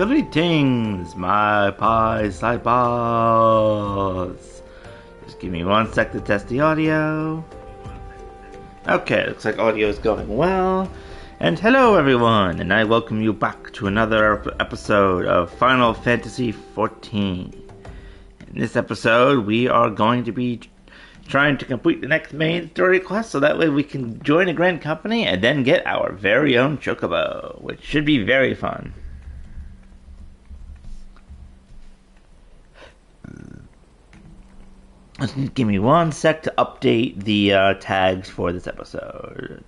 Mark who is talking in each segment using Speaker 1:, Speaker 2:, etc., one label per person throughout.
Speaker 1: Greetings, my side boss. Just give me 1 sec to test the audio. Okay, looks like audio is going well. And hello everyone, and I welcome you back to another episode of Final Fantasy XIV. In this episode, we are going to be trying to complete the next main story quest so that way we can join a grand company and then get our very own Chocobo, which should be very fun. Just give me 1 sec to update the tags for this episode.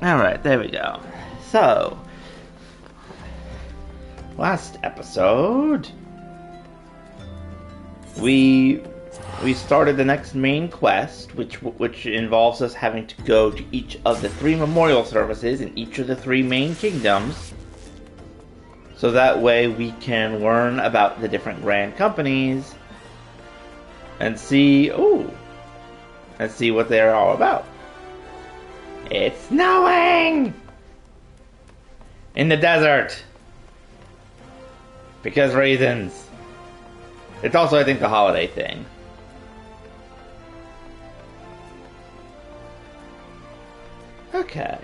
Speaker 1: Alright, there we go. So, last episode, we started the next main quest, which involves us having to go to each of the 3 memorial services in each of the 3 main kingdoms, so that way we can learn about the different grand companies and see what they're all about. It's snowing in the desert. Because reasons. It's also, I think, the holiday thing. Okay.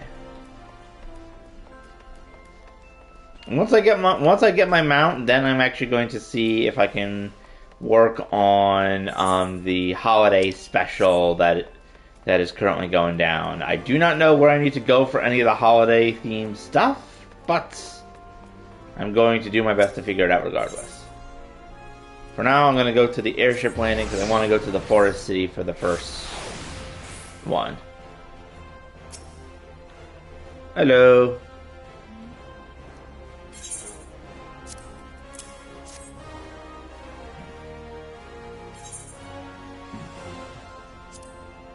Speaker 1: Once I get my mount, then I'm actually going to see if I can work on the holiday special that is currently going down. I do not know where I need to go for any of the holiday themed stuff, but I'm going to do my best to figure it out regardless. For now, I'm going to go to the airship landing because I want to go to the forest city for the first one. Hello.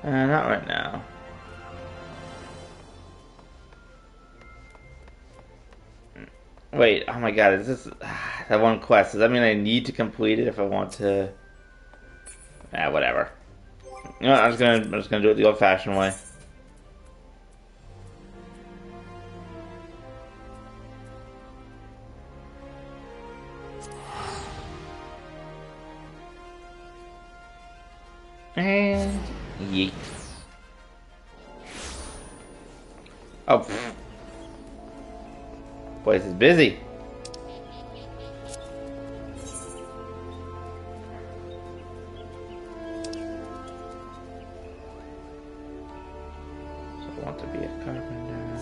Speaker 1: Not right now. Wait, oh my god, is this that one quest? Does that mean I need to complete it if I want to? Whatever. You know what, I'm just gonna do it the old-fashioned way. And yeet. Oh, pfft. Place is busy. So I want to be a carpenter.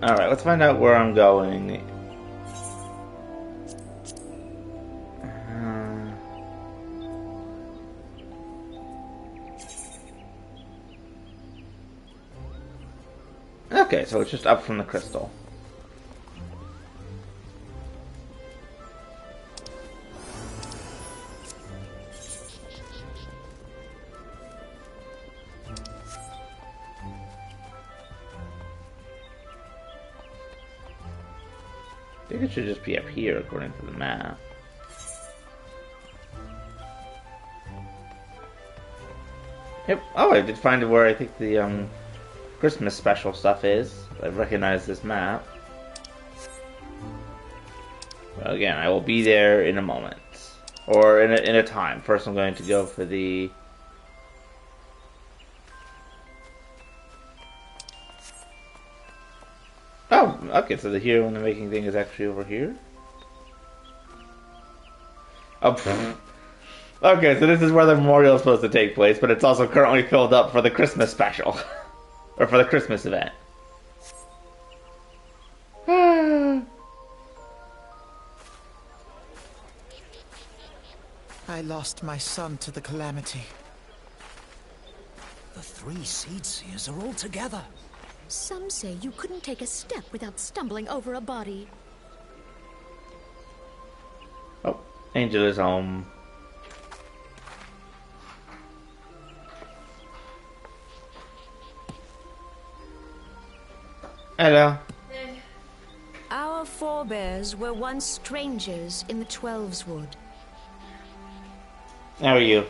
Speaker 1: Alright, let's find out where I'm going. Okay, so it's just up from the crystal. I think it should just be up here according to the map. Yep. Oh, I did find where I think the Christmas special stuff is. I recognize this map. Well, again, I will be there in a moment. Or in a time. First I'm going to go for the... Oh, okay, so the hero and the making thing is actually over here? Oh, okay, so this is where the memorial is supposed to take place, but it's also currently filled up for the Christmas special. Or for the Christmas event.
Speaker 2: I lost my son to the calamity.
Speaker 3: The 3 Seedseers are all together.
Speaker 4: Some say you couldn't take a step without stumbling over a body.
Speaker 1: Oh, Angel is home. Hello.
Speaker 4: Our forebears were once strangers in the Twelveswood.
Speaker 1: How are you?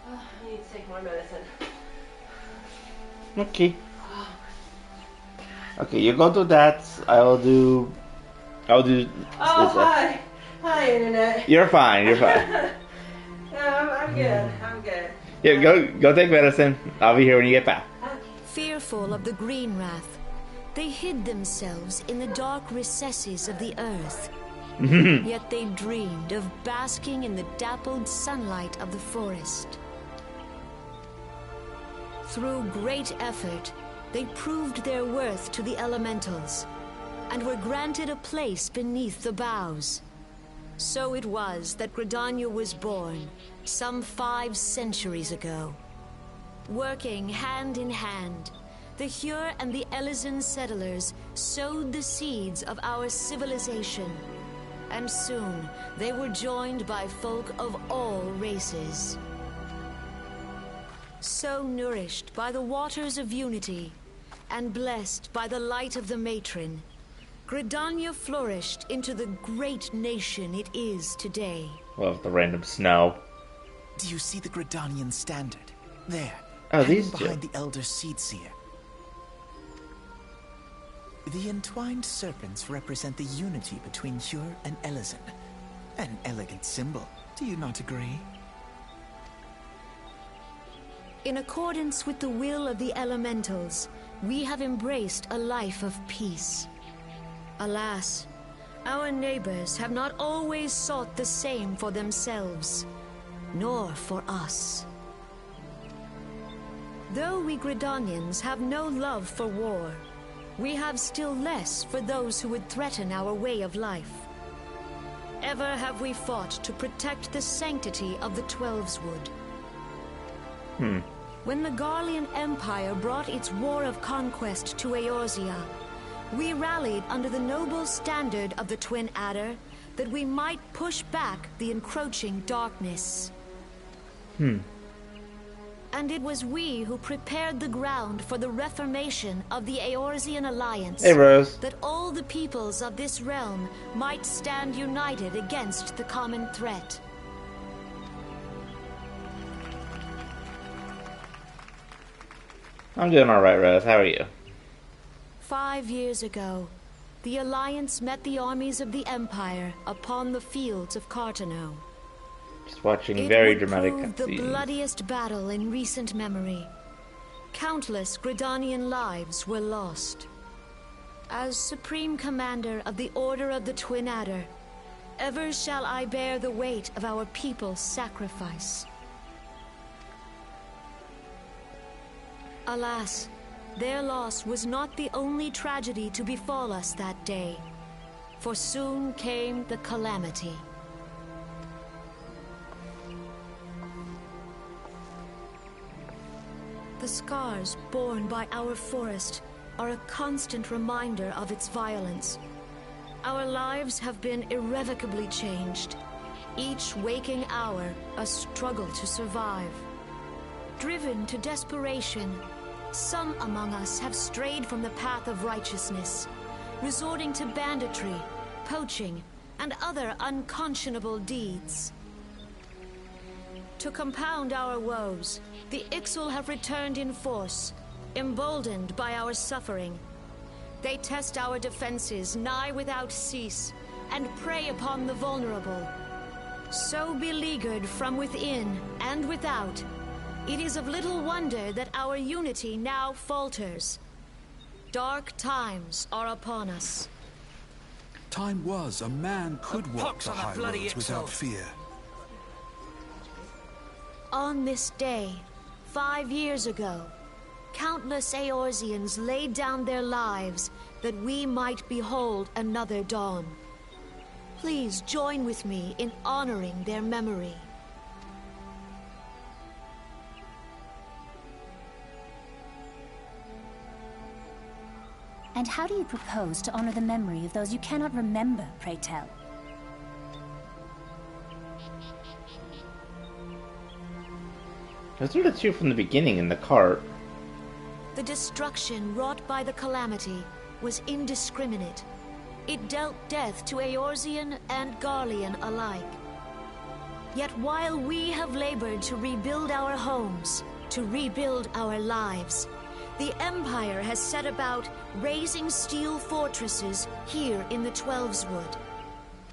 Speaker 5: I need to take more medicine.
Speaker 1: Okay. Okay, you go do that. I'll do.
Speaker 5: Oh, hi. Hi, Internet.
Speaker 1: You're fine. You're fine.
Speaker 5: I'm good. I'm good.
Speaker 1: Yeah, go take medicine. I'll be here when you get back.
Speaker 4: Fearful of the Green Wrath, they hid themselves in the dark recesses of the earth. Yet they dreamed of basking in the dappled sunlight of the forest. Through great effort, they proved their worth to the elementals, and were granted a place beneath the boughs. So it was that Gridania was born, some 5 centuries ago. Working hand in hand, the Hyur and the Elysian settlers sowed the seeds of our civilization, and soon they were joined by folk of all races. So nourished by the waters of unity, and blessed by the light of the matron, Gridania flourished into the great nation it is today.
Speaker 1: Love the random snow.
Speaker 2: Do you see the Gridanian standard? There.
Speaker 1: Oh,
Speaker 2: hanging
Speaker 1: these two.
Speaker 2: behind the Elder Seedseer. The entwined serpents represent the unity between Hyur and Elysian. An elegant symbol, do you not agree?
Speaker 4: In accordance with the will of the elementals, we have embraced a life of peace. Alas, our neighbors have not always sought the same for themselves, nor for us. Though we Gridanians have no love for war, we have still less for those who would threaten our way of life. Ever have we fought to protect the sanctity of the Twelveswood. When the Garlean Empire brought its war of conquest to Eorzea, we rallied under the noble standard of the Twin Adder that we might push back the encroaching darkness. And it was we who prepared the ground for the reformation of the Eorzean Alliance.
Speaker 1: Hey, Rose.
Speaker 4: That all the peoples of this realm might stand united against the common threat.
Speaker 1: I'm doing alright, Rose. How are you?
Speaker 4: 5 years ago, the Alliance met the armies of the Empire upon the fields of Carteneau.
Speaker 1: Just watching
Speaker 4: It
Speaker 1: very
Speaker 4: would
Speaker 1: dramatic
Speaker 4: prove the
Speaker 1: cutscenes.
Speaker 4: bloodiest battle in recent memory. Countless Gridanian lives were lost. As Supreme Commander of the Order of the Twin Adder, ever shall I bear the weight of our people's sacrifice. Alas, their loss was not the only tragedy to befall us that day, for soon came the calamity. The scars borne by our forest are a constant reminder of its violence. Our lives have been irrevocably changed, each waking hour a struggle to survive. Driven to desperation, some among us have strayed from the path of righteousness, resorting to banditry, poaching, and other unconscionable deeds. To compound our woes, the Ixal have returned in force, emboldened by our suffering. They test our defenses nigh without cease, and prey upon the vulnerable. So beleaguered from within and without, it is of little wonder that our unity now falters. Dark times are upon us.
Speaker 6: Time was a man could walk
Speaker 3: pox
Speaker 6: the
Speaker 3: on that
Speaker 6: high
Speaker 3: bloody
Speaker 6: roads without
Speaker 3: Ixal.
Speaker 6: fear.
Speaker 4: On this day, 5 years ago, countless Eorzeans laid down their lives that we might behold another dawn. Please join with me in honoring their memory.
Speaker 7: And how do you propose to honor the memory of those you cannot remember, pray tell?
Speaker 1: Those are the two from the beginning in the cart.
Speaker 4: The destruction wrought by the calamity was indiscriminate. It dealt death to Eorzean and Garlean alike. Yet while we have labored to rebuild our homes, to rebuild our lives, the Empire has set about raising steel fortresses here in the Twelveswood.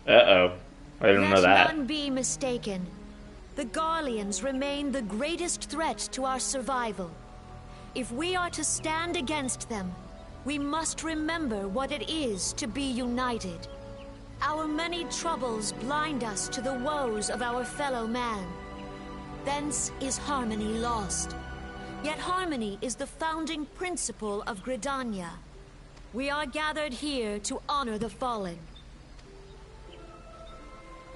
Speaker 1: Uh-oh. I didn't know that.
Speaker 4: Let none be mistaken. The Garleans remain the greatest threat to our survival. If we are to stand against them, we must remember what it is to be united. Our many troubles blind us to the woes of our fellow man. Thence is harmony lost. Yet harmony is the founding principle of Gridania. We are gathered here to honor the fallen.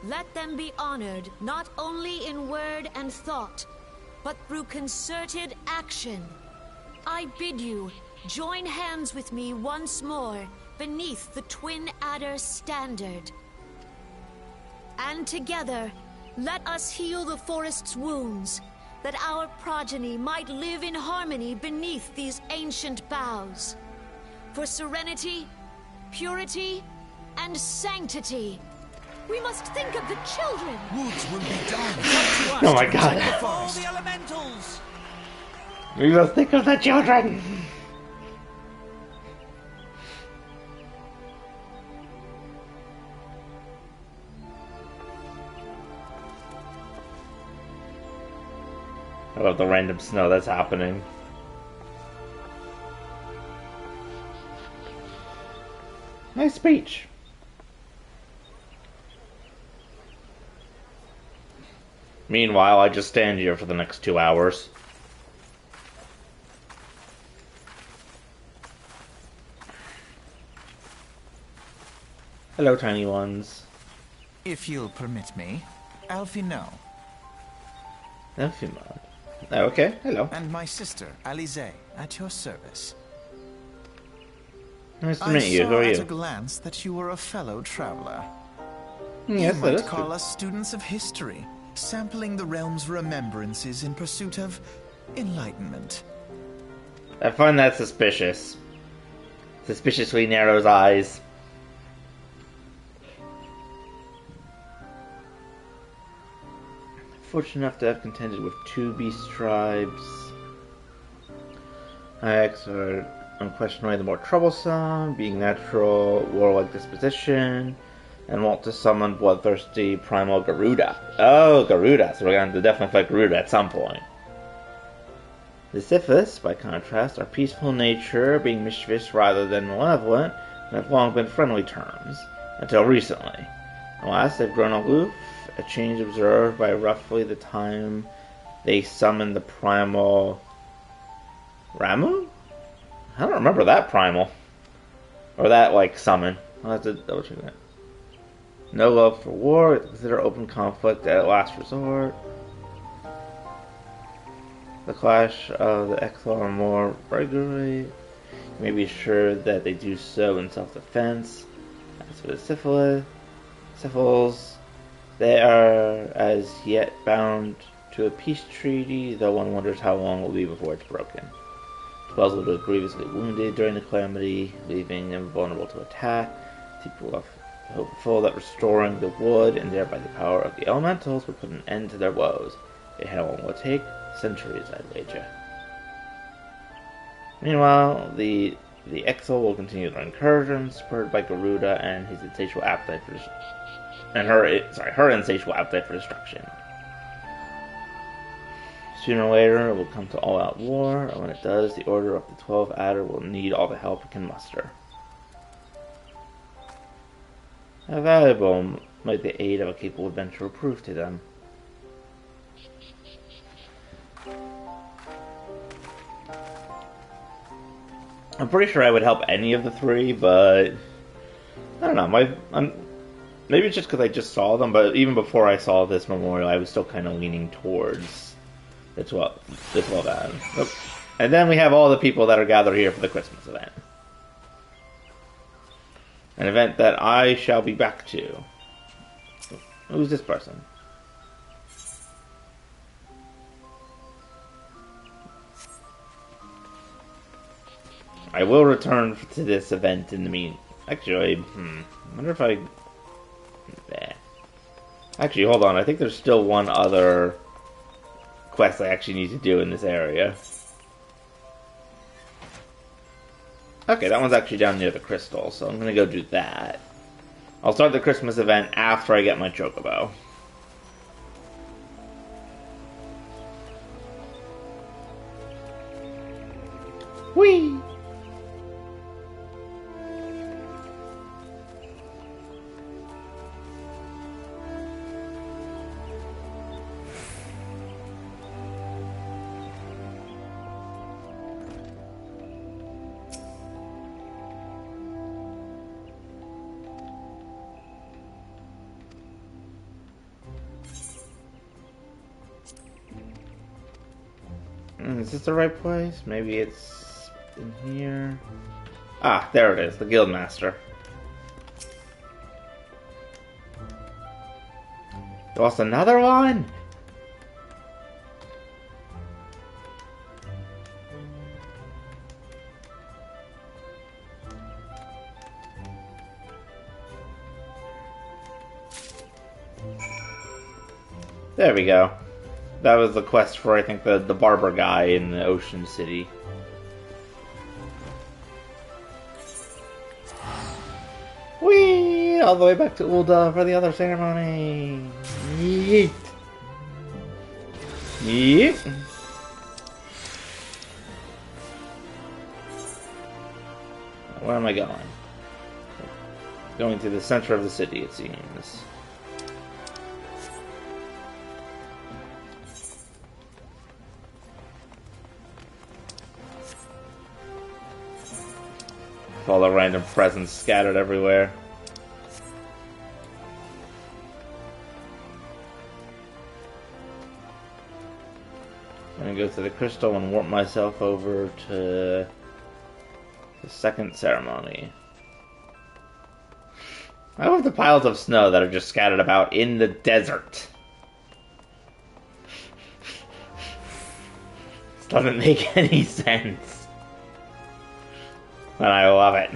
Speaker 4: Let them be honored not only in word and thought, but through concerted action. I bid you, join hands with me once more beneath the Twin Adder standard. And together, let us heal the forest's wounds, that our progeny might live in harmony beneath these ancient boughs. For serenity, purity, and sanctity, we must think of the children.
Speaker 3: Woods will be done.
Speaker 1: Oh my god.
Speaker 3: All the elementals.
Speaker 1: We must think of the children. I love the random snow that's happening. Nice speech. Meanwhile, I just stand here for the next 2 hours. Hello, tiny ones.
Speaker 2: If you'll permit me, Alphino.
Speaker 1: Elfimod. Oh, okay. Hello.
Speaker 2: And my sister, Alize, at your service.
Speaker 1: Nice to meet you. Who are
Speaker 2: I saw at a
Speaker 1: you?
Speaker 2: glance that you were a fellow traveler.
Speaker 1: Yes,
Speaker 2: You
Speaker 1: that
Speaker 2: might
Speaker 1: is
Speaker 2: call
Speaker 1: true.
Speaker 2: us students of history, sampling the realm's remembrances in pursuit of enlightenment.
Speaker 1: I find that suspicious. Suspiciously narrows eyes. Fortunate enough to have contended with 2 beast tribes. Ayaks are unquestionably the more troublesome, being natural, warlike disposition, and want to summon bloodthirsty primal Garuda. Oh, Garuda! So we're going to definitely fight Garuda at some point. The Sithis, by contrast, are peaceful in nature, being mischievous rather than malevolent, and have long been friendly terms, until recently. Alas, they've grown aloof, a change observed by roughly the time they summoned the primal Ramu? I don't remember that primal. Or that, like, summon. I'll have to double check that. No love for war, consider open conflict at last resort. The clash of the Exel are more regularly. You may be sure that they do so in self-defense. As for the Syphils, they are as yet bound to a peace treaty, though one wonders how long it will be before it's broken. Twelveswood was grievously wounded during the calamity, leaving them vulnerable to attack. People are hopeful that restoring the wood and thereby the power of the elementals would put an end to their woes. How long will it take? Centuries, I'd wager. Meanwhile, the Exel will continue their incursions, spurred by Garuda and his insatiable appetite for her insatiable appetite for destruction. Sooner or later, it will come to all-out war, and when it does, the Order of the 12 Adder will need all the help it can muster. How valuable might the aid of a capable adventurer prove to them? I'm pretty sure I would help any of the 3, but I don't know. Maybe it's just because I just saw them, but even before I saw this memorial, I was still kind of leaning towards the 12 Adder. Oh. And then we have all the people that are gathered here for the Christmas event. An event that I shall be back to. Who's this person? I will return to this event in the mean. Actually, I wonder if I. Actually, hold on. I think there's still one other quest I actually need to do in this area. Okay, that one's actually down near the crystal, so I'm gonna go do that. I'll start the Christmas event after I get my chocobo. Whee! Is this the right place? Maybe it's in here. Ah, there it is, the Guildmaster. You lost another one? There we go. That was the quest for, I think, the barber guy in the Ocean City. Whee! All the way back to Ul'dah for the other ceremony. Yeet! Yeet! Where am I going? Going to the center of the city, it seems. All the random presents scattered everywhere. I'm gonna go to the crystal and warp myself over to the second ceremony. I love the piles of snow that are just scattered about in the desert. This doesn't make any sense. And I love it.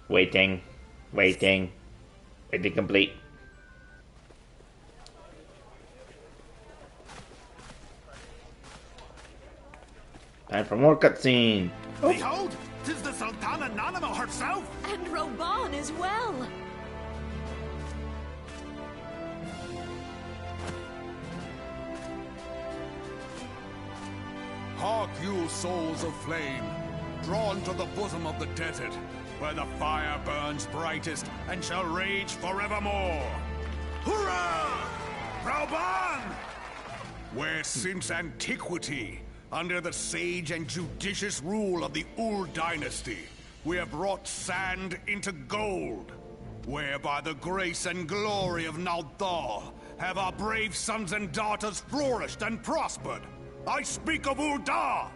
Speaker 1: Waiting. Waiting complete. Time for more cutscene. Oh.
Speaker 3: Behold, 'tis the Sultana Nanamo herself!
Speaker 4: And Roban as well!
Speaker 6: Hark you, souls of flame, drawn to the bosom of the desert, where the fire burns brightest and shall rage forevermore. Hurrah! Roban! Where since antiquity, under the sage and judicious rule of the Ul dynasty, we have wrought sand into gold, where by the grace and glory of Naldar have our brave sons and daughters flourished and prospered. I speak of Ul'dah!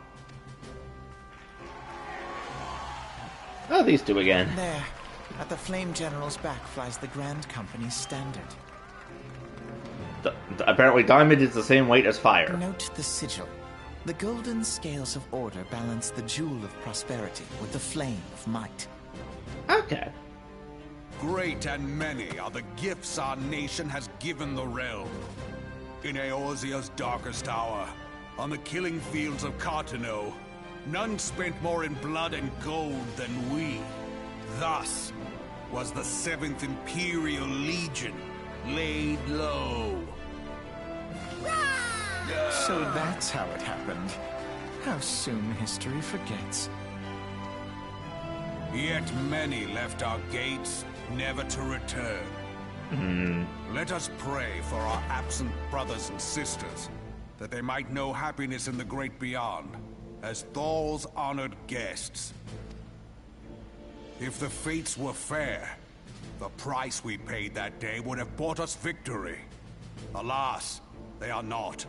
Speaker 1: Oh, these two again.
Speaker 2: There, at the Flame General's back flies the Grand Company's standard.
Speaker 1: Apparently diamond is the same weight as fire.
Speaker 2: Note the sigil. The golden scales of order balance the jewel of prosperity with the flame of might.
Speaker 1: Okay.
Speaker 6: Great and many are the gifts our nation has given the realm. In Eorzea's darkest hour, on the killing fields of Cartano, none spent more in blood and gold than we. Thus was the 7th Imperial Legion laid low.
Speaker 2: So that's how it happened. How soon history forgets.
Speaker 6: Yet many left our gates, never to return. Let us pray for our absent brothers and sisters, that they might know happiness in the great beyond, as Thal's honored guests. If the fates were fair, The price we paid that day would have bought us victory. Alas, they are not.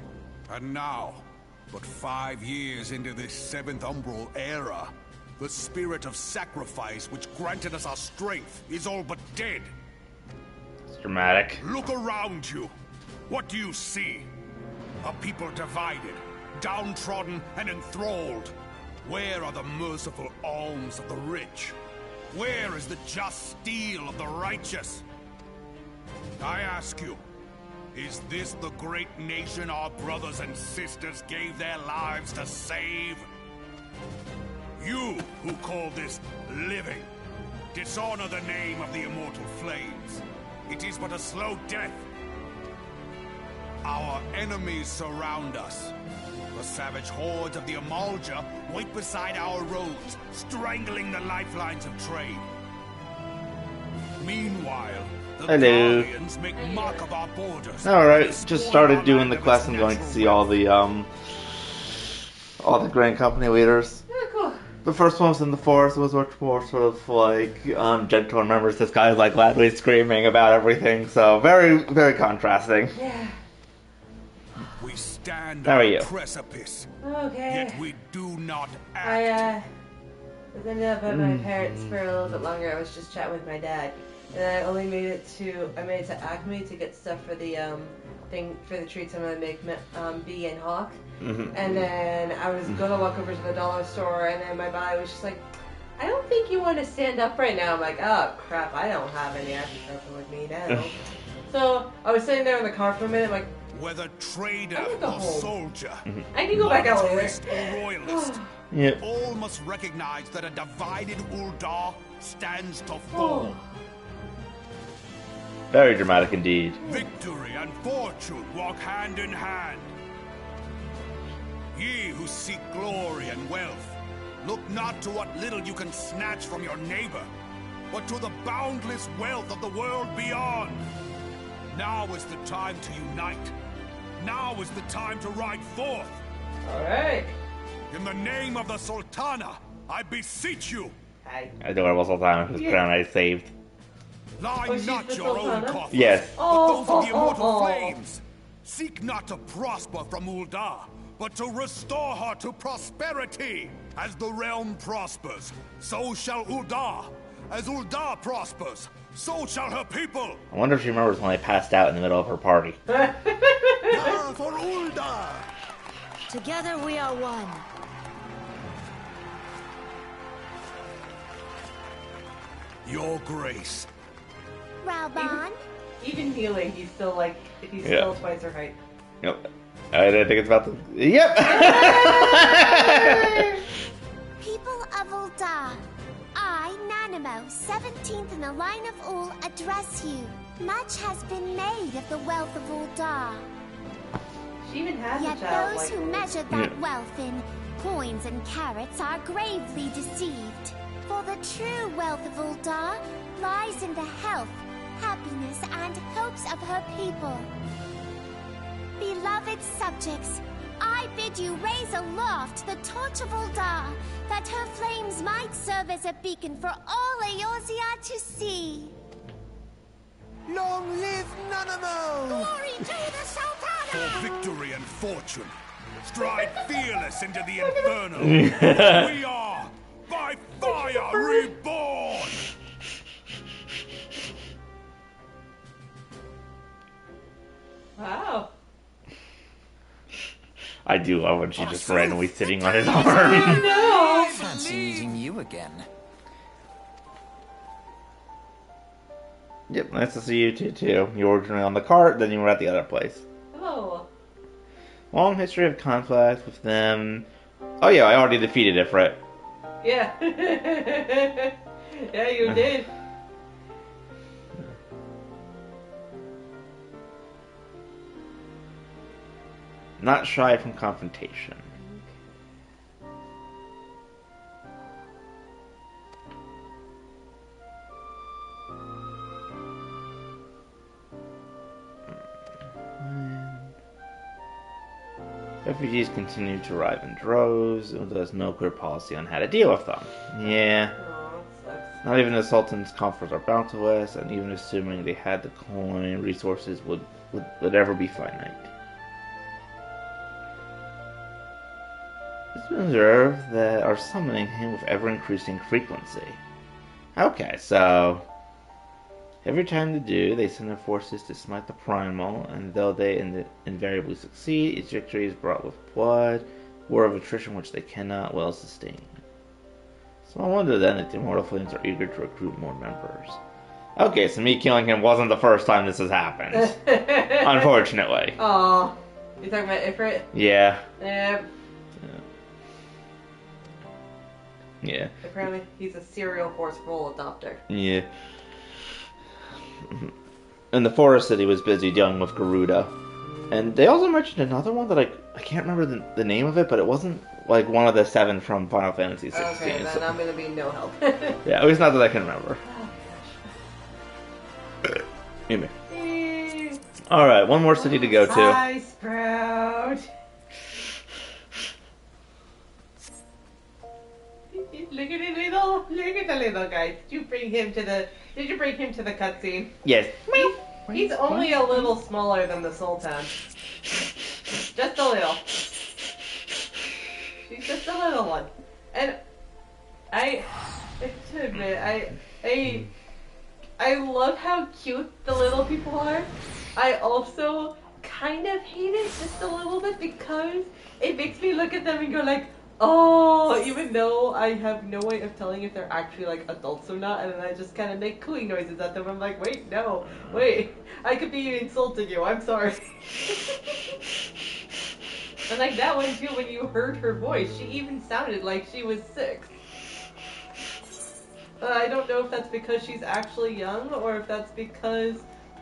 Speaker 6: And now, but 5 years into this 7th Umbral era, the spirit of sacrifice which granted us our strength is all but dead.
Speaker 1: It's dramatic.
Speaker 6: Look around you. What do you see? A people divided, downtrodden and enthralled. Where are the merciful alms of the rich? Where is the just steel of the righteous? I ask you, is this the great nation our brothers and sisters gave their lives to save? You who call this living, dishonor the name of the immortal flames. It is but a slow death. Our enemies surround us. The savage hordes of the Amalja wait beside our roads, strangling the lifelines of trade. Meanwhile, the Guardians make mock of our borders.
Speaker 1: Alright, just started doing the quest. I'm going to see all the Grand Company leaders.
Speaker 5: Yeah, cool.
Speaker 1: The first one was in the forest. It was much more sort of like gentle. Remembers this guy like loudly screaming about everything. So very, very contrasting.
Speaker 5: Yeah.
Speaker 6: We stand
Speaker 1: How are
Speaker 6: on
Speaker 1: you?
Speaker 6: a precipice,
Speaker 5: Okay.
Speaker 6: yet we do not act.
Speaker 5: I was ended up at my parents for a little bit longer. I was just chatting with my dad, and I only made it to Acme to get stuff for the thing for the treats I'm gonna make Bee and Hawk.
Speaker 1: Mm-hmm.
Speaker 5: And then I was gonna walk over to the dollar store, and then my body was just like, I don't think you want to stand up right now. I'm like, oh crap, I don't have any ibuprofen with me now. So I was sitting there in the car for a minute, like,
Speaker 6: Whether trader
Speaker 5: I'm gonna go
Speaker 6: or
Speaker 5: home.
Speaker 6: soldier,
Speaker 5: I can go back out later.
Speaker 6: monetarist or royalist,
Speaker 1: Yep.
Speaker 6: all must recognize that a divided Uldar stands to
Speaker 5: Oh.
Speaker 6: fall.
Speaker 1: Very dramatic indeed.
Speaker 6: Victory and fortune walk hand in hand. Ye who seek glory and wealth, look not to what little you can snatch from your neighbor, but to the boundless wealth of the world beyond. Now is the time to unite. Now is the time to ride forth.
Speaker 5: Alright.
Speaker 6: In the name of the Sultana, I beseech you,
Speaker 5: Hi.
Speaker 1: I know I was all the time. His crown I saved.
Speaker 6: lie
Speaker 5: Oh, she's
Speaker 6: not
Speaker 5: the
Speaker 6: your own
Speaker 5: Sultana?
Speaker 6: coffers,
Speaker 1: Yes.
Speaker 6: but those of the immortal flames. Seek not to prosper from Uldar, but to restore her to prosperity. As the realm prospers, so shall Uldar. As Uldar prospers, so shall her people.
Speaker 1: I wonder if she remembers when I passed out in the middle of her party.
Speaker 6: Ah, for Uldar!
Speaker 4: Together we are one.
Speaker 6: Your grace.
Speaker 7: Rauban?
Speaker 5: Even healing, he's still like, he's
Speaker 1: Yeah.
Speaker 5: still twice her height.
Speaker 1: Yep. I think it's about to. Yep.
Speaker 7: People of Uldar, I, Nanimo, 17th in the line of Ul, address you. Much has been made of the wealth of Uldar.
Speaker 5: She even has
Speaker 7: Yet
Speaker 5: a child
Speaker 7: those
Speaker 5: like
Speaker 7: who
Speaker 5: this.
Speaker 7: measure that wealth in coins and carats are gravely deceived. For the true wealth of Uldar lies in the health, happiness, and hopes of her people. Beloved subjects, I bid you raise aloft the torch of Uldar, that her flames might serve as a beacon for all Eorzea to see.
Speaker 2: Long live Nanamo!
Speaker 7: Glory to the Sultana!
Speaker 6: For victory and fortune, stride fearless into the inferno. We are, by fire, reborn!
Speaker 5: Wow.
Speaker 1: I do love when she's just randomly sitting on his arm.
Speaker 5: No!
Speaker 2: Fancy meeting you again.
Speaker 1: Yep, nice to see you too. You were originally on the cart, then you were at the other place.
Speaker 5: Oh.
Speaker 1: Long history of conflict with them. Oh yeah, I already defeated Ifrit.
Speaker 5: Yeah. Yeah, you did.
Speaker 1: Not shy from confrontation. Refugees continue to arrive in droves, and there's no clear policy on how to deal with them. Yeah.
Speaker 5: Oh, that sucks.
Speaker 1: Not even the Sultan's coffers are bounteous, and even assuming they had the coin, resources would ever be finite. It's been observed that are summoning him with ever-increasing frequency. Okay, so every time they do, they send their forces to smite the primal, and though they invariably succeed, each victory is brought with blood, war of attrition which they cannot well sustain. Small wonder then that the Immortal Flames are eager to recruit more members. Okay, so me killing him wasn't the first time this has happened. Unfortunately.
Speaker 5: Aw. You talking about Ifrit?
Speaker 1: Yeah.
Speaker 5: Yeah. Apparently he's a serial forceful adopter.
Speaker 1: Yeah. And the Forest City was busy dealing with Garuda. And they also mentioned another one that I can't remember the name of it, but it wasn't like one of the 7 from Final Fantasy 16.
Speaker 5: Okay, then I'm gonna be no help.
Speaker 1: Yeah, at least not that I can remember. Anyway. Alright, one more city to go to.
Speaker 5: Hi, Sprout. Look at the little guy. Did you bring him to the cutscene?
Speaker 1: Yes.
Speaker 5: He's only a little smaller than the Sultan. Just a little. She's just a little one. And I have to admit, I love how cute the little people are. I also kind of hate it just a little bit because it makes me look at them and go like, oh, even though I have no way of telling if they're actually like adults or not, and then I just kind of make cooing noises at them. I'm like, wait, no, wait, I could be insulting you. I'm sorry. And like that one too, when you heard her voice, she even sounded like she was 6. I don't know if that's because she's actually young or if that's because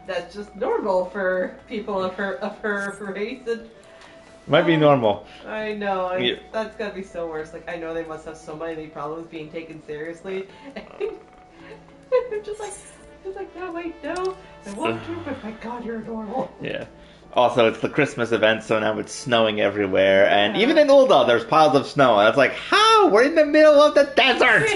Speaker 5: that's just normal for people of her race. And
Speaker 1: might be normal.
Speaker 5: I know. Yeah. That's gotta be so worse. Like, I know they must have so many problems being taken seriously. I'm just like, no, wait, no. I want to, but my God, you're adorable.
Speaker 1: Yeah. Also, it's the Christmas event, so now it's snowing everywhere. And even in Ul'dah, there's piles of snow. And it's like, how? We're in the middle of the desert!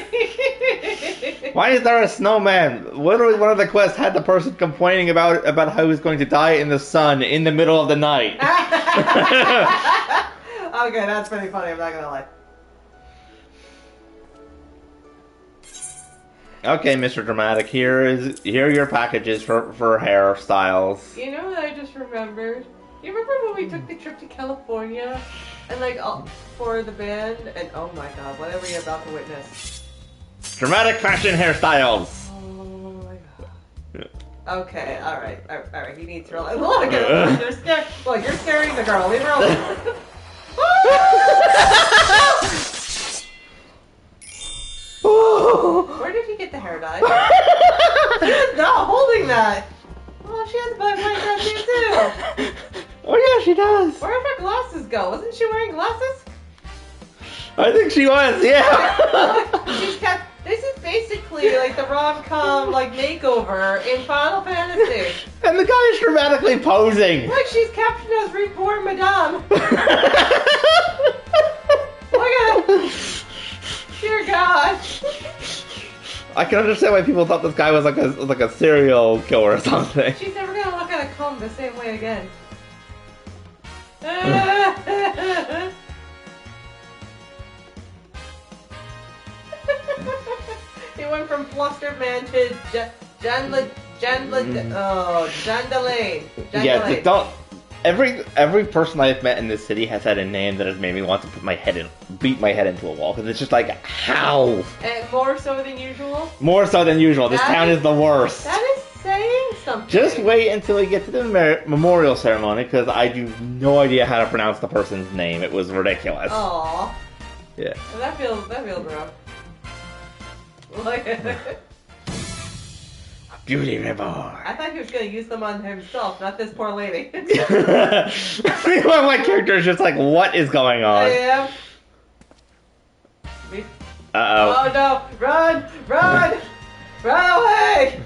Speaker 1: Why is there a snowman? Literally, one of the quests had the person complaining about how he was going to die in the sun in the middle of the night.
Speaker 5: Okay, that's pretty funny, I'm not gonna lie.
Speaker 1: Okay, Mr. Dramatic, here are your packages for hairstyles.
Speaker 5: You know what I just remembered? You remember when we took the trip to California and like for the band and oh my God, whatever you're about to witness.
Speaker 1: Dramatic fashion hairstyles.
Speaker 5: Oh my God. Okay, all right. You need to realize. Look, you're scared. Look, you're scaring the girl. Leave her alone. Where did you get the hair dye? She's not holding that. Oh, she has black tattoo too.
Speaker 1: Oh yeah, she does.
Speaker 5: Where did her glasses go? Wasn't she wearing glasses?
Speaker 1: I think she was. Yeah.
Speaker 5: She's kept. This is basically like the rom-com like makeover in Final Fantasy.
Speaker 1: And the guy is dramatically posing.
Speaker 5: Look, she's captioned as Reborn Madame. Look at it. Dear God.
Speaker 1: I can understand why people thought this guy was like a serial killer or something.
Speaker 5: She's never gonna look at a comb the same way again. He went from Flustered Man to Jandalane.
Speaker 1: Yeah, don't. Every person I've met in this city has had a name that has made me want to beat my head into a wall, because it's just like, how?
Speaker 5: And more so than usual?
Speaker 1: More so than usual. This town is the worst.
Speaker 5: That is saying something.
Speaker 1: Just wait until we get to the memorial ceremony, because I do no idea how to pronounce the person's name. It was ridiculous.
Speaker 5: Aww.
Speaker 1: Yeah.
Speaker 5: Well, that feels rough. Look at it.
Speaker 1: Beauty reborn.
Speaker 5: I thought he was going to use them on himself, not this poor lady.
Speaker 1: My character is just like, what is going on?
Speaker 5: I am.
Speaker 1: Uh-oh.
Speaker 5: Oh no! Run! Run! Run away!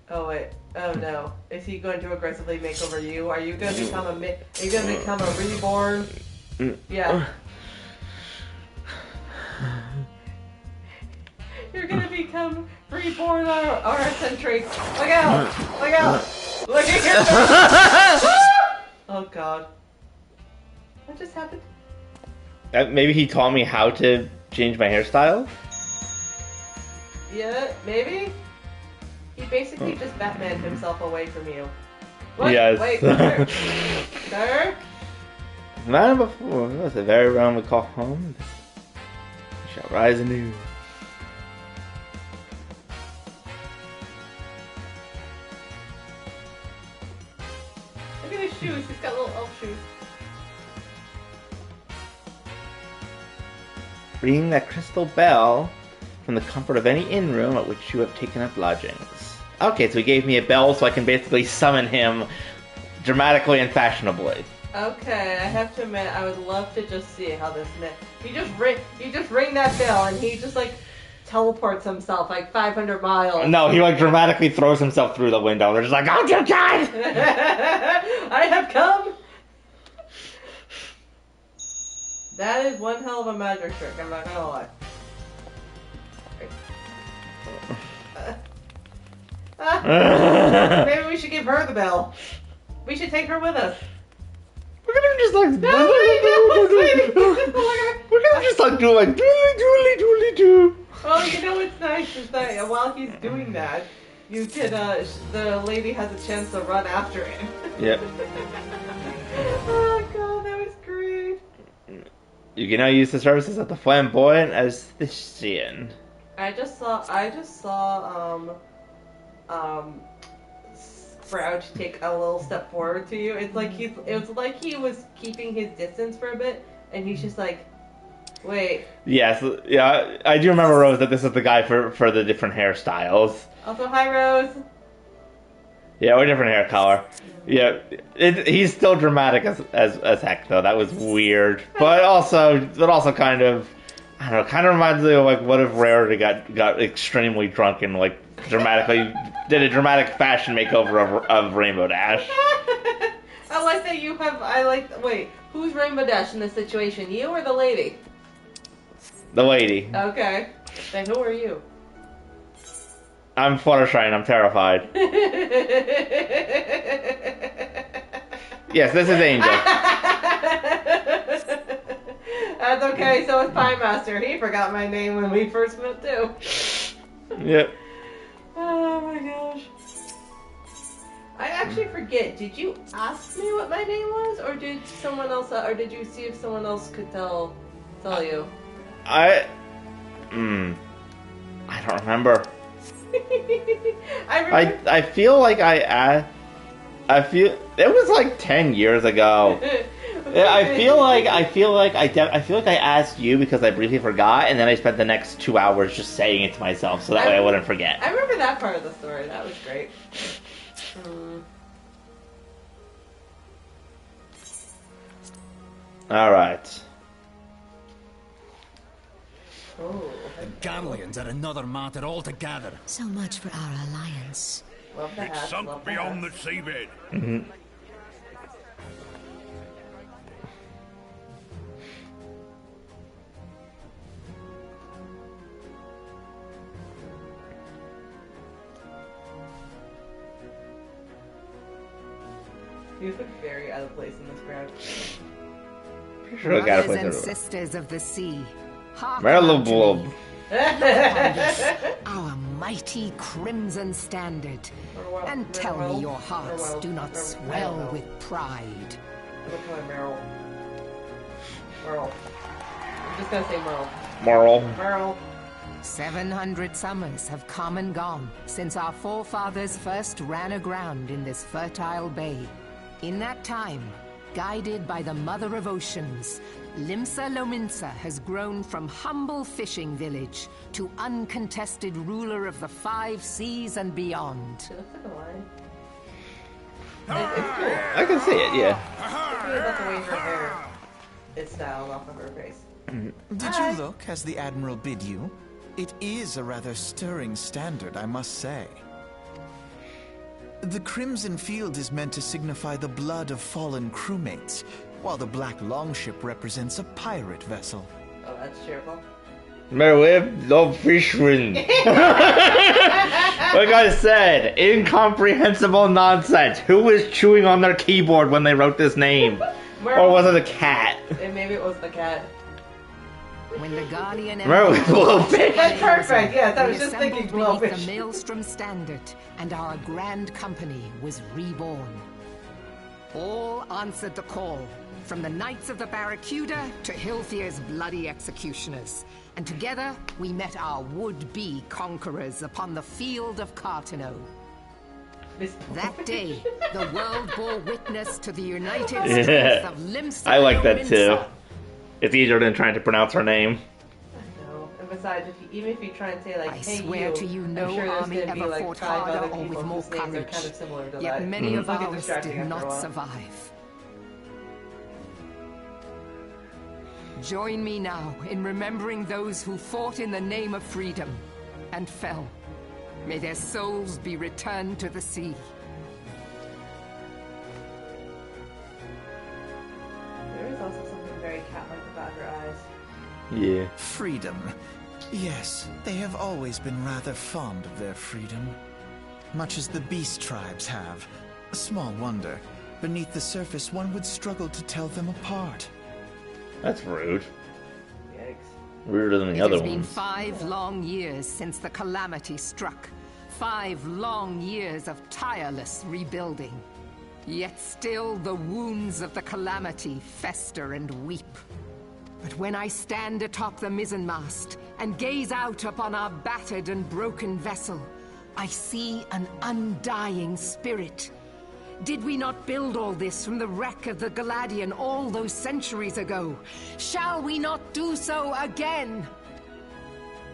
Speaker 5: Oh wait. Oh no. Is he going to aggressively make over you? Are you going to become a reborn? Yeah. You're gonna become reborn Aura-centric. Look out! Look out! Look at your Oh god. What just happened?
Speaker 1: Maybe he taught me how to change my hairstyle?
Speaker 5: Yeah, maybe? He basically just Batmaned himself away from you. What?
Speaker 1: Yes.
Speaker 5: Wait, sir? Sir?
Speaker 1: Man before, was the very realm we call home. We shall rise anew.
Speaker 5: Look at his shoes. He's got little elf shoes.
Speaker 1: Ringing that crystal bell from the comfort of any inn room at which you have taken up lodgings. Okay, so he gave me a bell so I can basically summon him dramatically and fashionably.
Speaker 5: Okay, I have to admit, I would love to just see how this meant. You just ring that bell, and he just like teleports himself like 500 miles.
Speaker 1: No, he like dramatically throws himself through the window. They're just like, oh dear God!
Speaker 5: I have come. That is one hell of a magic trick. I'm not gonna lie. Maybe we should give her the bell. We should take her with us.
Speaker 1: We're gonna just like we're gonna just like do like doodly doo.
Speaker 5: Well, you know what's nice is that while he's doing that, you can the lady has a chance to run after him.
Speaker 1: Yep.
Speaker 5: Oh god, that was great.
Speaker 1: You can now use the services of the flamboyant aesthetician.
Speaker 5: I just saw Sprout take a little step forward to you. It was like he was keeping his distance for a bit, and he's just like, wait.
Speaker 1: Yes, yeah, I do remember, Rose, that this is the guy for the different hairstyles.
Speaker 5: Also, hi Rose.
Speaker 1: Yeah, or different hair color. Yeah, he's still dramatic as heck though. That was weird, but also kind of, I don't know, kind of reminds me of like what if Rarity got extremely drunk and like dramatically did a dramatic fashion makeover of Rainbow Dash.
Speaker 5: I like that you have. Wait, who's Rainbow Dash in this situation? You or the lady?
Speaker 1: The lady.
Speaker 5: Okay. Then who are you?
Speaker 1: I'm Fluttershy. I'm terrified. Yes, this is Angel.
Speaker 5: That's okay. So is Pie Master. He forgot my name when we first met too.
Speaker 1: Yep.
Speaker 5: Oh my gosh. I actually forget. Did you ask me what my name was, or did someone else, or did you see if someone else could tell you?
Speaker 1: I don't remember. I feel like I feel it was like 10 years ago. I feel like I asked you because I briefly forgot, and then I spent the next 2 hours just saying it to myself so that way I wouldn't forget.
Speaker 5: I remember that part of the story. That was great.
Speaker 1: All right.
Speaker 5: Oh.
Speaker 3: The Garleans are another matter altogether.
Speaker 4: So much for our alliance.
Speaker 5: Love the
Speaker 6: It's
Speaker 5: hats,
Speaker 6: sunk
Speaker 5: love the
Speaker 6: beyond the
Speaker 5: hats.
Speaker 6: seabed.
Speaker 1: Mm-hmm.
Speaker 5: You look very out of place in this crowd.
Speaker 1: Sure, I got a
Speaker 8: Brothers and
Speaker 1: place
Speaker 8: sisters of the sea, hearken
Speaker 1: Merle
Speaker 8: unto
Speaker 1: Blub.
Speaker 8: me. Our mighty crimson standard, and tell me your hearts do not swell with pride.
Speaker 5: Look at Merle. Merle. I'm just gonna say Merle.
Speaker 1: Moral.
Speaker 5: Merle.
Speaker 8: 700 summers have come and gone since our forefathers first ran aground in this fertile bay. In that time, guided by the Mother of Oceans, Limsa Lominsa has grown from humble fishing village to uncontested ruler of the 5 seas and beyond.
Speaker 5: She looks like a lion. It's cool.
Speaker 1: I can see it, yeah.
Speaker 5: It's weird about the way her hair is styled off of her face.
Speaker 2: Did you look as the Admiral bid you? It is a rather stirring standard, I must say. The crimson field is meant to signify the blood of fallen crewmates, while the black longship represents a pirate vessel.
Speaker 5: Oh, that's cheerful.
Speaker 1: No fishman. Like I said, incomprehensible nonsense. Who was chewing on their keyboard when they wrote this name? Or was it a cat?
Speaker 5: And maybe it was the cat.
Speaker 8: When the Guardian
Speaker 1: Remember with Blowfish?
Speaker 5: That's perfect, yes, I was just
Speaker 8: assembled
Speaker 5: thinking
Speaker 8: beneath
Speaker 5: Blowfish.
Speaker 8: the Maelstrom standard, and our grand company was reborn. All answered the call, from the Knights of the Barracuda to Hilfir's bloody executioners. And together, we met our would-be conquerors upon the field of Cartino. That day, the world bore witness to the united strength of Limsa.
Speaker 1: I like that too. It's easier than trying to pronounce her name.
Speaker 5: I know. And besides, even if you try and say like,
Speaker 8: I
Speaker 5: "Hey,
Speaker 8: swear to you, no
Speaker 5: I'm sure there's
Speaker 8: army
Speaker 5: gonna be
Speaker 8: ever
Speaker 5: like
Speaker 8: fought
Speaker 5: 5
Speaker 8: harder
Speaker 5: other
Speaker 8: or
Speaker 5: people
Speaker 8: with more
Speaker 5: whose names are
Speaker 8: courage.
Speaker 5: kind of similar to
Speaker 8: Yet
Speaker 5: that.
Speaker 8: many of
Speaker 5: It'll get
Speaker 8: ours
Speaker 5: distracting
Speaker 8: did
Speaker 5: after a
Speaker 8: not
Speaker 5: while.
Speaker 8: survive. Join me now in remembering those who fought in the name of freedom and fell. May their souls be returned to the sea.
Speaker 5: There is also something very cat-like about her eyes.
Speaker 1: Yeah.
Speaker 2: Freedom. Yes, they have always been rather fond of their freedom. Much as the beast tribes have. Small wonder. Beneath the surface, one would struggle to tell them apart.
Speaker 1: That's rude.
Speaker 5: Yikes.
Speaker 1: Ruder than the
Speaker 8: It
Speaker 1: other
Speaker 8: has been
Speaker 1: ones.
Speaker 8: 5 long years since the calamity struck. 5 long years of tireless rebuilding. Yet still the wounds of the calamity fester and weep. But when I stand atop the mizzenmast and gaze out upon our battered and broken vessel, I see an undying spirit. Did we not build all this from the wreck of the Galadian all those centuries ago? Shall we not do so again?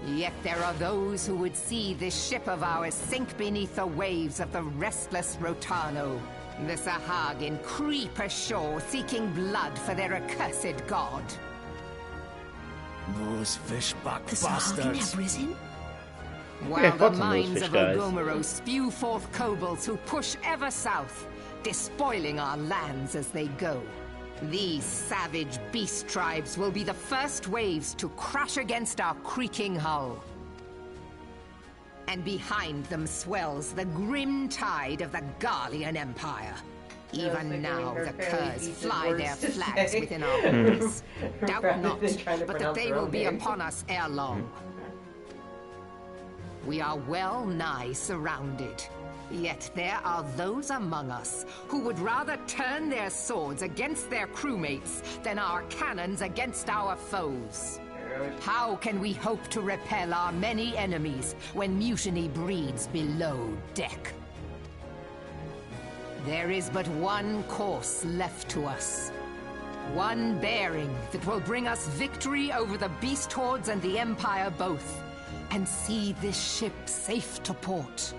Speaker 8: Yet there are those who would see this ship of ours sink beneath the waves of the restless Rotano. The Sahagin creep ashore seeking blood for their accursed god.
Speaker 3: Those fishback
Speaker 4: The Sahagin have
Speaker 3: bastards.
Speaker 4: risen?
Speaker 8: While
Speaker 1: Yeah,
Speaker 8: the
Speaker 1: what's in those
Speaker 8: minds
Speaker 1: fish
Speaker 8: of
Speaker 1: guys?
Speaker 8: Ogomoro spew forth kobolds who push ever south, despoiling our lands as they go. These savage beast tribes will be the first waves to crash against our creaking hull. And behind them swells the grim tide of the Garlean Empire. Even
Speaker 5: like
Speaker 8: now,
Speaker 5: her
Speaker 8: the
Speaker 5: fairly
Speaker 8: Curs
Speaker 5: decent
Speaker 8: fly their
Speaker 5: words to
Speaker 8: flags
Speaker 5: say.
Speaker 8: within our borders. Doubt
Speaker 5: Rather
Speaker 8: not,
Speaker 5: than trying to
Speaker 8: but that
Speaker 5: pronounce
Speaker 8: they
Speaker 5: her
Speaker 8: will
Speaker 5: own
Speaker 8: be
Speaker 5: name.
Speaker 8: upon us ere long. We are well nigh surrounded. Yet there are those among us who would rather turn their swords against their crewmates than our cannons against our foes. How can we hope to repel our many enemies when mutiny breeds below deck? There is but one course left to us. One bearing that will bring us victory over the beast hordes and the Empire both, and see this ship safe to port.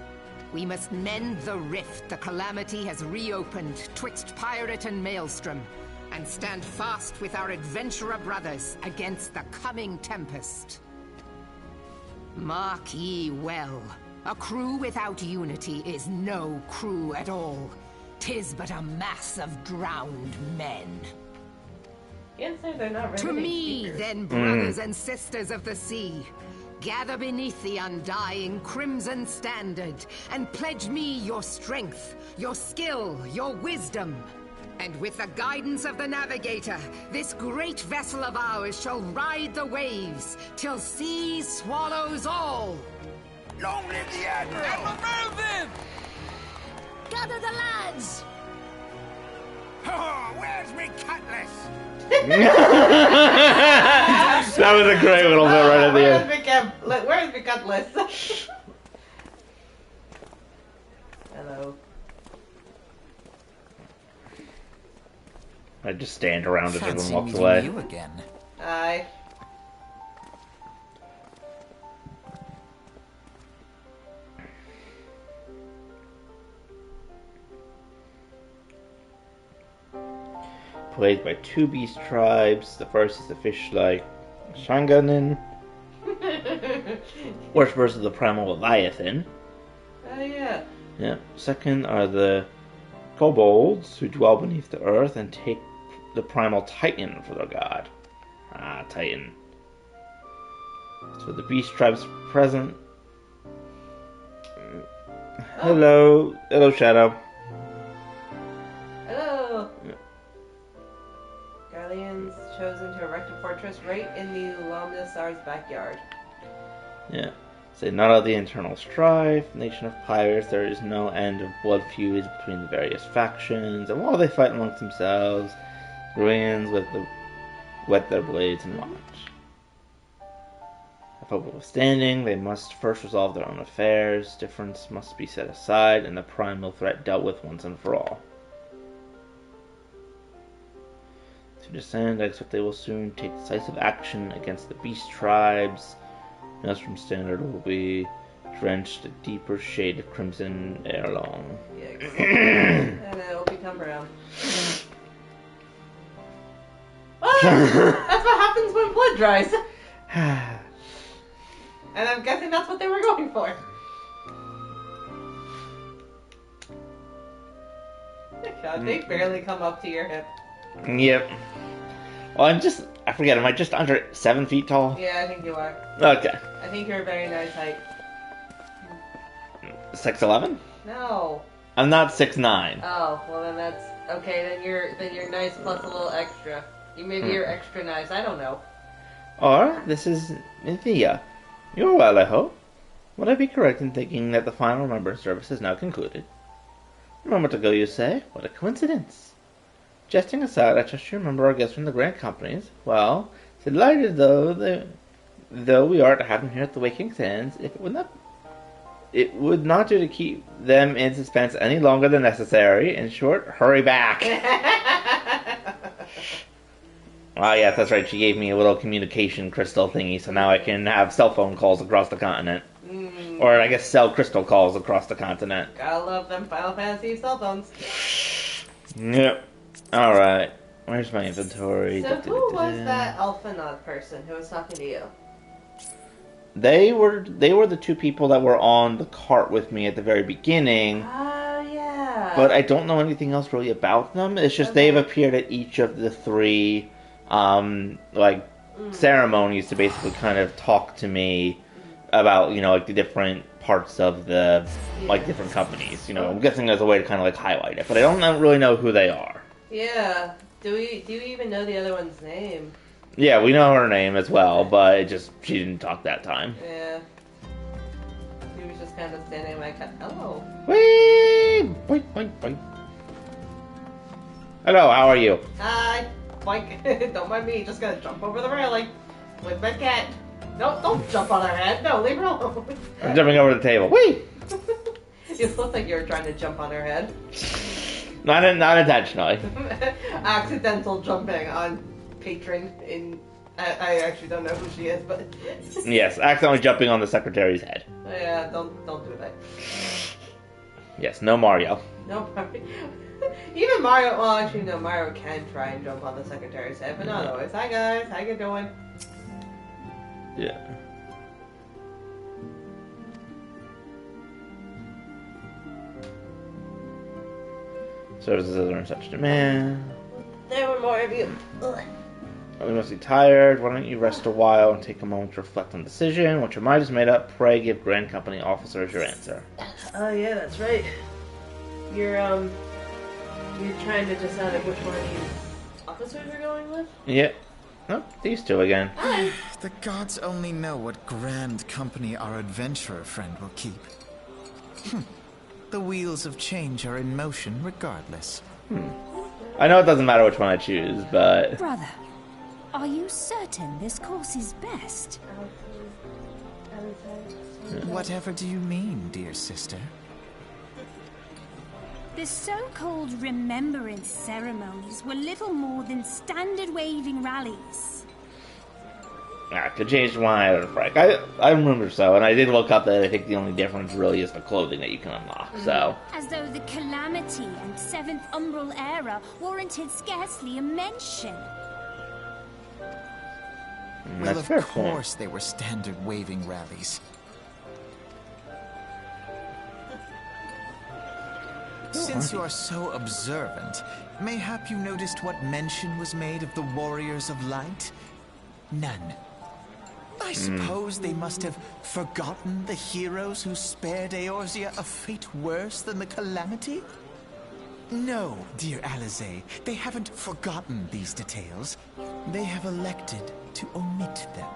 Speaker 8: We must mend the rift the calamity has reopened twixt pirate and maelstrom, and stand fast with our adventurer brothers against the coming tempest. Mark ye well, a crew without unity is no crew at all. 'Tis but a mass of drowned men.
Speaker 5: Can't say they're not
Speaker 8: To
Speaker 5: riveting
Speaker 8: me,
Speaker 5: speakers.
Speaker 8: then, brothers and sisters of the sea, gather beneath the undying crimson standard, and pledge me your strength, your skill, your wisdom. And with the guidance of the navigator, this great vessel of ours shall ride the waves, till sea swallows all.
Speaker 6: Long live the Admiral!
Speaker 4: Gather the lads!
Speaker 6: Oh, where's me cutlass?
Speaker 1: That was a great little bit right at the end.
Speaker 5: Where's the cutlass? Hello.
Speaker 1: I just stand around as everyone
Speaker 2: Fancy
Speaker 1: walks
Speaker 2: meeting
Speaker 1: away.
Speaker 2: you again.
Speaker 5: Hi.
Speaker 1: Played by 2 beast tribes. The first is the fish-like Shanganin, worshippers of the primal Leviathan.
Speaker 5: Oh yeah.
Speaker 1: Yeah. Second are the kobolds, who dwell beneath the earth and take the primal Titan for their god. Ah, Titan. So the beast tribes present. Hello. Hello, Shadow.
Speaker 5: Hello. Guardians chosen to erect a fortress right in the Lomnasar's backyard.
Speaker 1: Yeah. Say not of the internal strife, nation of pirates, there is no end of blood feuds between the various factions, and while they fight amongst themselves, ruins wet their blades and watch. If hope of withstanding, they must first resolve their own affairs, difference must be set aside, and the primal threat dealt with once and for all. To descend, I expect they will soon take decisive action against the beast tribes. Maelstrom Standard will be drenched a deeper shade of crimson ere long.
Speaker 5: And then it will become brown. Well, that's what happens when blood dries. And I'm guessing that's what they were going for. God, they barely come up to your hip.
Speaker 1: Yep. Well, I forget, am I just under 7 feet tall?
Speaker 5: Yeah, I think you are.
Speaker 1: Okay.
Speaker 5: I think you're a very nice height.
Speaker 1: 6'11"?
Speaker 5: No.
Speaker 1: I'm not 6'9".
Speaker 5: Oh, well then that's okay. Then you're nice plus a little extra. Maybe you're extra nice. I don't know.
Speaker 1: Or, this is Nithia. You're well, I hope. Would I be correct in thinking that the final remembrance service is now concluded? A moment ago, you say? What a coincidence. Jesting aside, I trust you remember our guests from the Grand Companies. Well, delighted though we are to have them here at the Waking Sands, it would not do to keep them in suspense any longer than necessary. In short, hurry back. Ah, yes, that's right. She gave me a little communication crystal thingy, so now I can have cell phone calls across the continent. Or I guess cell crystal calls across the continent.
Speaker 5: Gotta love them Final Fantasy cell phones.
Speaker 1: Yep. Alright. Where's my inventory?
Speaker 5: So who was that Alphanod person who was talking to you?
Speaker 1: They were the two people that were on the cart with me at the very beginning.
Speaker 5: Oh, yeah.
Speaker 1: But I don't know anything else really about them. It's just they've appeared at each of the 3 ceremonies to basically kind of talk to me about, the different parts of the different companies. I'm guessing there's a way to kind of highlight it, but I don't really know who they are.
Speaker 5: Yeah. Do you even know the other one's name?
Speaker 1: Yeah, we know her name as well, but she didn't talk that time.
Speaker 5: Yeah. She was just kind of standing like, hello.
Speaker 1: Whee! Boink, boink, boink. Hello, how are you?
Speaker 5: Hi. Boink. Don't mind me, just gonna jump over the railing with my cat. No, don't jump on her head. No, leave her alone.
Speaker 1: I'm jumping over the table. Whee!
Speaker 5: You look like you were trying to jump on her head.
Speaker 1: Not intentionally.
Speaker 5: Accidental jumping on patron in... I actually don't know who she is, but...
Speaker 1: Yes, accidentally jumping on the secretary's head.
Speaker 5: Yeah, don't do that.
Speaker 1: Yes, no Mario.
Speaker 5: No Mario. Even Mario... Well, actually, no, Mario can try and jump on the secretary's head, but not always. Hi, guys. How you doing?
Speaker 1: Yeah. Services are in such demand.
Speaker 5: There were more of you. Ugh.
Speaker 1: We must be tired. Why don't you rest a while and take a moment to reflect on the decision? Once your mind is made up, pray give Grand Company officers your answer.
Speaker 5: Oh yeah, that's right. You're trying to decide which one of these officers you're going with?
Speaker 1: Yep. Oh, these two again.
Speaker 2: The gods only know what grand company our adventurer friend will keep. The wheels of change are in motion regardless.
Speaker 1: I know it doesn't matter which one I choose, but...
Speaker 9: Brother, are you certain this course is best?
Speaker 2: Whatever do you mean, dear sister?
Speaker 9: The so-called remembrance ceremonies were little more than standard waving rallies.
Speaker 1: I could change my mind, Frank. I remember so, and I did look up that I think the only difference really is the clothing that you can unlock, so...
Speaker 9: As though the Calamity and 7th Umbral Era warranted scarcely a mention.
Speaker 2: Well,
Speaker 1: That's fair
Speaker 2: of
Speaker 1: point.
Speaker 2: course they were standard waving rallies. Since you are so observant, mayhap you noticed what mention was made of the Warriors of Light? None. I suppose they must have forgotten the heroes who spared Eorzea a fate worse than the Calamity? No, dear Alisaie, they haven't forgotten these details. They have elected to omit them.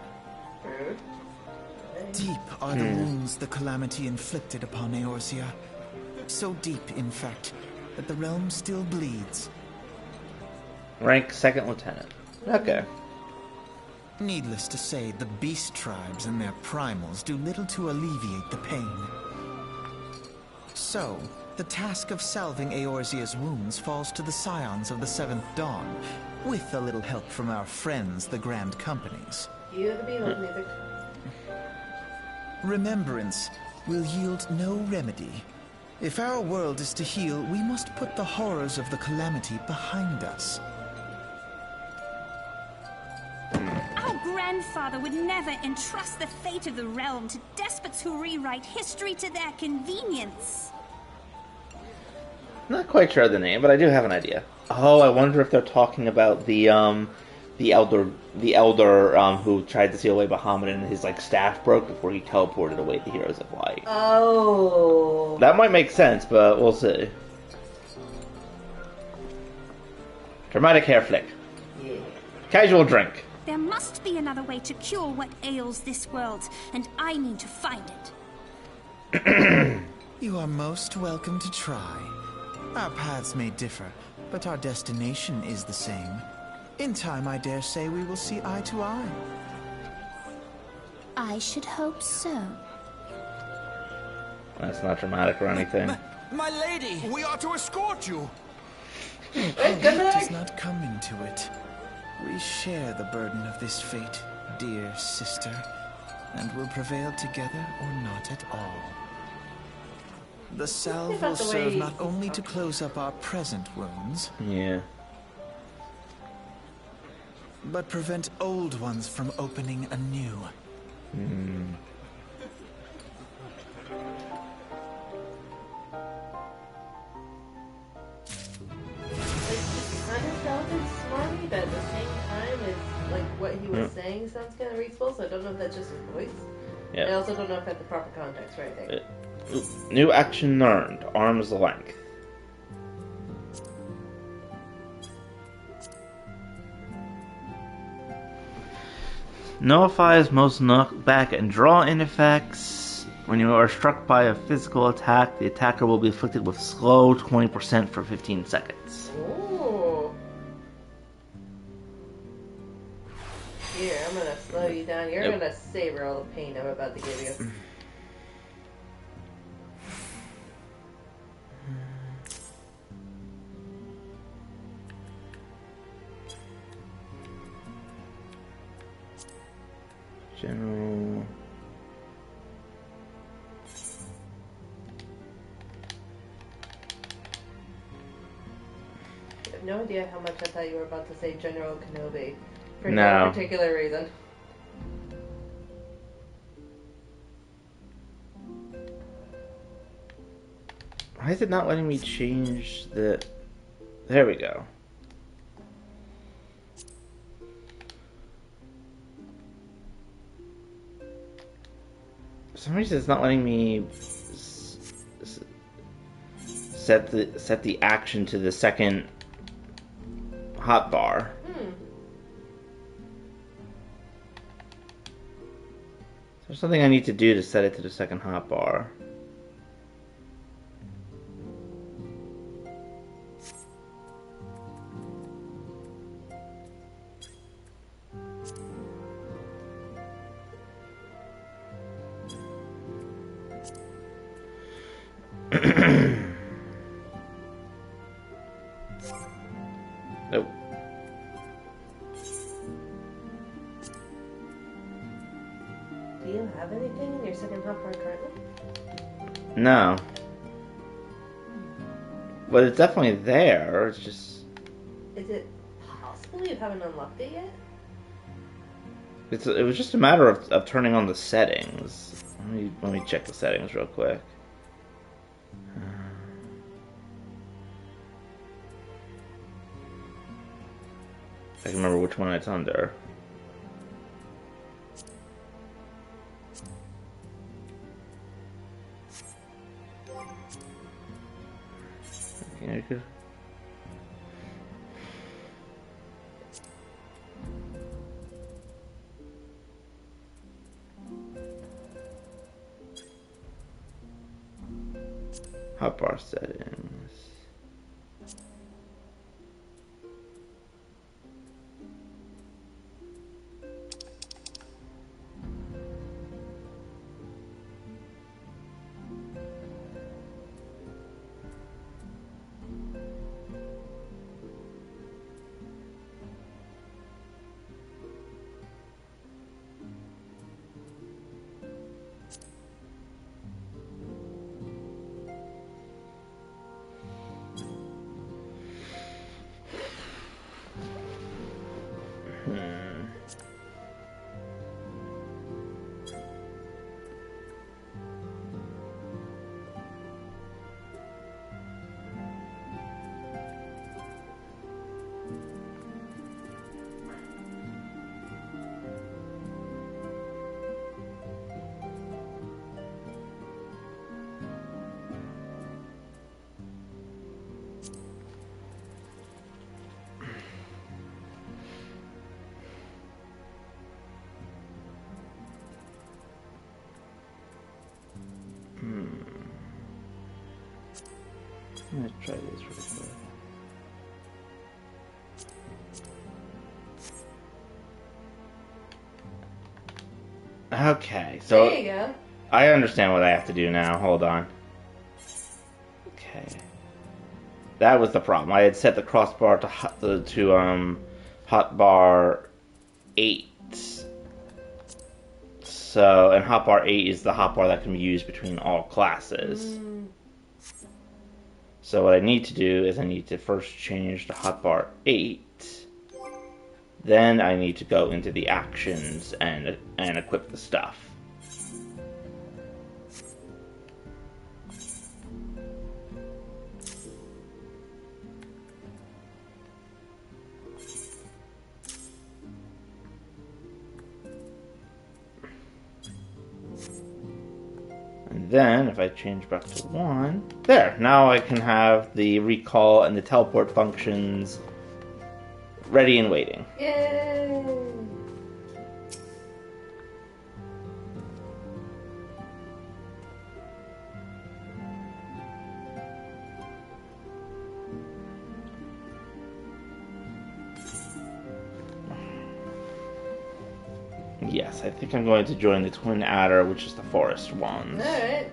Speaker 2: Deep are the wounds the Calamity inflicted upon Eorzea. So deep, in fact, that the realm still bleeds.
Speaker 1: Rank second lieutenant. Okay.
Speaker 2: Needless to say, the beast tribes and their primals do little to alleviate the pain. So, the task of salving Eorzea's wounds falls to the scions of the Seventh Dawn, with a little help from our friends, the Grand Companies.
Speaker 5: Cue the Beatles music.
Speaker 2: Remembrance will yield no remedy. If our world is to heal, we must put the horrors of the Calamity behind us.
Speaker 9: Our grandfather would never entrust the fate of the realm to despots who rewrite history to their convenience.
Speaker 1: Not quite sure of the name, but I do have an idea. Oh, I wonder if they're talking about the elder who tried to steal away Bahamut and his staff broke before he teleported away the Heroes of Light.
Speaker 5: Oh.
Speaker 1: That might make sense, but we'll see. Dramatic hair flick.
Speaker 5: Yeah.
Speaker 1: Casual drink.
Speaker 9: There must be another way to cure what ails this world, and I need to find it.
Speaker 2: You are most welcome to try. Our paths may differ, but our destination is the same. In time, I dare say we will see eye to eye.
Speaker 7: I should hope so.
Speaker 1: That's not dramatic or anything.
Speaker 3: My lady!
Speaker 6: We are to escort you.
Speaker 2: It does not come into it. We share the burden of this fate, dear sister, and will prevail together or not at all. The salve will serve not only to close up our present wounds,
Speaker 1: Yeah.
Speaker 2: but prevent old ones from opening anew.
Speaker 5: Kind of sounded smarmy, but at the same time, it's what he was saying sounds kind of reasonable. So I don't know if that's just his voice.
Speaker 1: Yeah.
Speaker 5: I also don't know if that's the proper context for anything.
Speaker 1: New action learned. Arm's length. Nullifies most knockback and draw-in effects. When you are struck by a physical attack, the attacker will be afflicted with slow 20% for 15 seconds.
Speaker 5: Ooh. Here, I'm gonna slow you down. You're gonna savor all the pain I'm about to give you.
Speaker 1: General.
Speaker 5: I have no idea how much I thought you were about to say General Kenobi for
Speaker 1: No.
Speaker 5: no particular reason.
Speaker 1: Why is it not letting me change the... There we go. For some reason it's not letting me set the action to the second hotbar. There's something I need to do to set it to the second hotbar. Nope.
Speaker 5: Do you have anything in your second hotbar currently?
Speaker 1: No. But it's definitely there. It's just...
Speaker 5: Is it possible you haven't unlocked it yet?
Speaker 1: It was just a matter of turning on the settings. Let me check the settings real quick. I can remember which one it's under. Yeah, I could. Hotbar settings. Let's try this real quick. Okay, so
Speaker 5: There you go.
Speaker 1: I understand what I have to do now. Hold on. Okay, that was the problem. I had set the crossbar to hotbar 8. So, and hotbar 8 is the hotbar that can be used between all classes. So what I need to do is I need to first change to hotbar 8. Then I need to go into the actions and equip the stuff. And then, if I change back to 1, there, now I can have the recall and the teleport functions ready and waiting.
Speaker 5: Yay!
Speaker 1: Yes, I think I'm going to join the Twin Adder, which is the forest ones.
Speaker 5: Alright.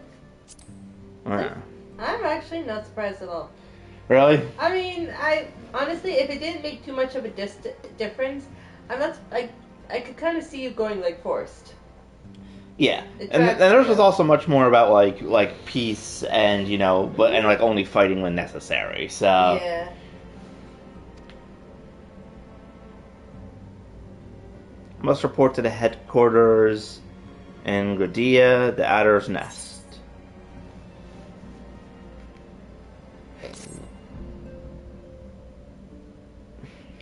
Speaker 1: Yeah.
Speaker 5: I'm actually not surprised at all.
Speaker 1: Really?
Speaker 5: I mean, I honestly, if it didn't make too much of a difference, I'm not. I could kind of see you going like forest.
Speaker 1: Yeah,
Speaker 5: It
Speaker 1: and
Speaker 5: tracks,
Speaker 1: theirs was
Speaker 5: yeah.
Speaker 1: also much more about like peace and and like only fighting when necessary. So
Speaker 5: Yeah.
Speaker 1: must report to the headquarters in Gradia, the Adder's Nest.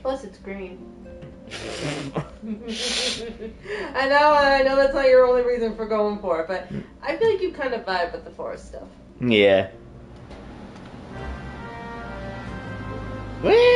Speaker 5: Plus, it's green. I know that's not your only reason for going for it, but I feel like you kind of vibe with the forest stuff.
Speaker 1: Yeah. Whee!